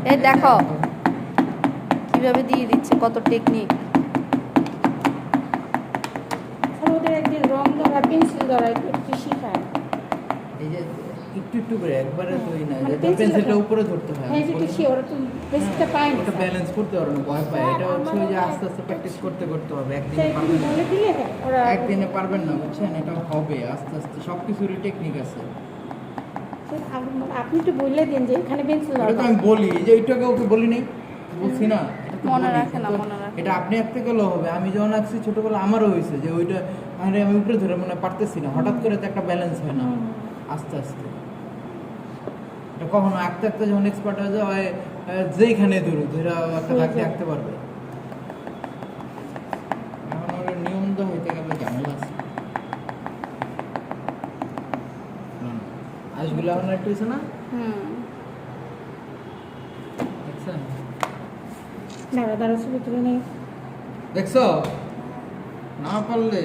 এই দেখো কিভাবে দিয়ে দিচ্ছে, কত টেকনিক। ওদের একদিন রং ধরা পেন্সিল ধরা একটু শিখায়। এই যে একটু একটু করে একবারে তো না, মানে পেন্সিলটা উপরে ধরতে হয়। হ্যাঁ যেটা সে ওরা তো বেসিকটা পায় না। ওটা ব্যালেন্স করতে পারো না, ভয় পায়। এটা হচ্ছে ওই যে আস্তে আস্তে প্র্যাকটিস করতে করতে হবে। একদিনে সেই পারবেন না, বলে দিলে ওরা একদিনে পারবেন না, বুঝছেন? এটা হবে আস্তে আস্তে, সব কিছুরই টেকনিক আছে। আপনি একটু বলে দিন যে এখানে পেন্সিল এটা তো ধরা। আমি বলি যে ওইটাকে ওকে বলি নাই, বলছি না? এটা তো মনে বলি, রাখে না, কিন্তু মনে রাখে এটা আপনি আঁকতে গেলেও হবে। আমি যখন আঁকছি ছোটবেলা আমারও হয়েছে যে ওইটা আরে আমি উপরে ধরে মনে হয় পারতেছি না, হঠাৎ করে তো একটা ব্যালেন্স হয় না, আস্তে আস্তে। এটা কখনো আঁকতে আঁকতে যখন এক্সপার্ট হয়ে যায়, যেইখানে ধরো ধরে একটা আঁকতে আঁকতে পারবে। এখন ওর নিয়ম তো হইতে গেলে ঝামেলা আছে। আজগুলো এখন একটু হয়েছে না, দেখছেন? দাঁড়া দাঁড়া ছবি তুলে নেই। দেখছো না পারলে